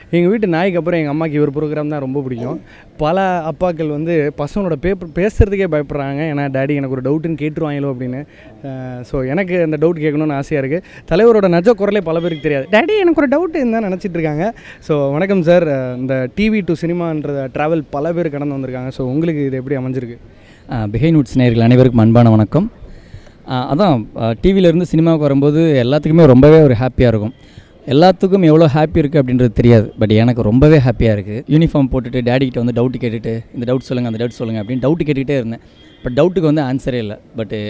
எங்கள் வீட்டு நாய்க்கு அப்புறம் எங்கள் அம்மாவுக்கு இவர் ப்ரோக்ராம் தான் ரொம்ப பிடிக்கும். பல அப்பாக்கள் வந்து பசங்களோட பேசுகிறதுக்கே பயப்படுறாங்க. ஏன்னா டேடி எனக்கு ஒரு டவுட்டுன்னு கேட்டுருவாங்களோ அப்படின்னு. ஸோ எனக்கு அந்த டவுட் கேட்கணுன்னு ஆசையாக இருக்குது. தலைவரோட நஜ குரலே பல பேருக்கு தெரியாது. டேடி எனக்கு ஒரு டவுட்டுன்னு தான் நினச்சிட்டு இருக்காங்க. ஸோ வணக்கம் சார். இந்த டிவி டு சினிமான்ற ட்ராவல் பல பேர் கடந்து வந்திருக்காங்க. ஸோ உங்களுக்கு இது எப்படி அமைஞ்சிருக்கு? பிஹைண்ட் வுட்ஸ் நேயர்கள் அனைவருக்கும் அன்பான வணக்கம். அதான் டிவியிலேருந்து சினிமாவுக்கு வரும்போது எல்லாத்துக்குமே ரொம்பவே ஒரு ஹாப்பியாக இருக்கும். எல்லாத்துக்கும் எவ்வளோ ஹாப்பி இருக்குது அப்படின்றது தெரியாது. பட் எனக்கு ரொம்பவே ஹாப்பியாக இருக்குது. யூனிஃபார்ம் போட்டுட்டு டேடிக்கிட்ட வந்து டவுட்டு கேட்டுட்டு இந்த டவுட் சொல்லுங்கள் அந்த டவுட் சொல்லுங்கள் அப்படின்னு டவுட்டு கேட்டுக்கிட்டே இருந்தேன். பட் டவுட்டுக்கு வந்து ஆன்சரே இல்லை. பட்டு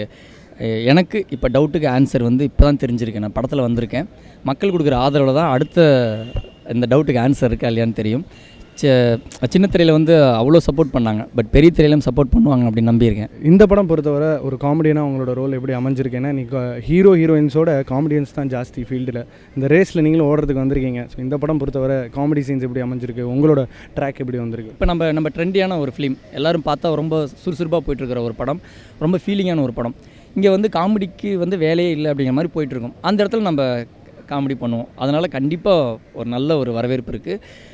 எனக்கு இப்போ டவுட்டுக்கு ஆன்சர் வந்து இப்போ தான் தெரிஞ்சிருக்கேன். நான் படத்தில் வந்திருக்கேன். மக்கள் கொடுக்குற ஆதரவில் தான் அடுத்த இந்த டவுட்டுக்கு ஆன்சர் இருக்கா இல்லையான்னு தெரியும். சின்ன திரையில் வந்து அவ்வளோ சப்போர்ட் பண்ணாங்க. பட் பெரிய திரையிலும் சப்போர்ட் பண்ணுவாங்க அப்படின்னு நம்பியிருக்கேன். இந்த படம் பொறுத்தவரை ஒரு காமெடியனாக உங்களோட ரோல் எப்படி அமைஞ்சிருக்கேன்னா, ஹீரோயின்ஸோட காமெடியன்ஸ் தான் ஜாஸ்தி ஃபீல்டில். இந்த ரேஸில் நீங்களும் ஓடுறதுக்கு வந்திருக்கீங்க. ஸோ இந்த படம் பொறுத்தவரை காமெடி சீன்ஸ் எப்படி அமைஞ்சிருக்கு, உங்களோட ட்ராக் எப்படி வந்திருக்கு? இப்போ நம்ம ட்ரெண்டியான ஒரு ஃபிலிம் எல்லோரும் பார்த்தா ரொம்ப சுறுசுறுப்பாக போயிட்டுருக்கிற ஒரு படம், ரொம்ப ஃபீலிங்கான ஒரு படம். இங்கே வந்து காமெடிக்கு வந்து வேலையே இல்லை அப்படிங்கிற மாதிரி போயிட்டுருக்கோம். அந்த இடத்துல நம்ம காமெடி பண்ணுவோம். அதனால் கண்டிப்பாக ஒரு நல்ல ஒரு வரவேற்பு இருக்குது.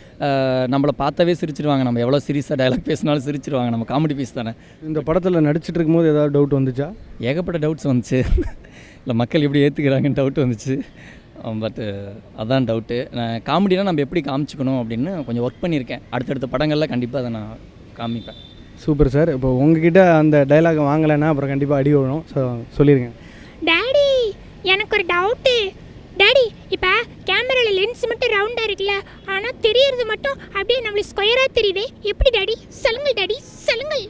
நம்மளை பார்த்தாவே சிரிச்சிடுவாங்க. நம்ம எவ்வளோ சீரியஸாக டயலாக் பேசினாலும் சிரிச்சிடுவாங்க. நம்ம காமெடி பீஸ் தானே. இந்த படத்தில் நடிச்சிட்டு இருக்கும்போது ஏதாவது டவுட் வந்துச்சா? ஏகப்பட்ட டவுட்ஸ் வந்துச்சு. இல்லை மக்கள் எப்படி ஏற்றுக்கிறாங்கன்னு டவுட் வந்துச்சு. பட்டு அதான் டவுட்டு. நான் காமெடினா நம்ம எப்படி காமிச்சிக்கணும் அப்படின்னு கொஞ்சம் ஒர்க் பண்ணியிருக்கேன். அடுத்தடுத்த படங்களில் கண்டிப்பாக அதை நான் காமிப்பேன். Super sir. இப்போ உங்ககிட்ட அந்த டைலாக் வாங்கலைன்னா அப்புறம் கண்டிப்பாக அடி விழும். ஸோ சொல்லிடுங்க. டாடி எனக்கு ஒரு டவுட்டு. டாடி இப்போ கேமராவில் லென்ஸ் மட்டும் ரவுண்டாக இருக்குல்ல, ஆனால் தெரியறது மட்டும் அப்படியே நம்மளுக்கு ஸ்கொயராக தெரியுது. எப்படி டாடி? சொல்லுங்கள் டாடி, சொல்லுங்கள்.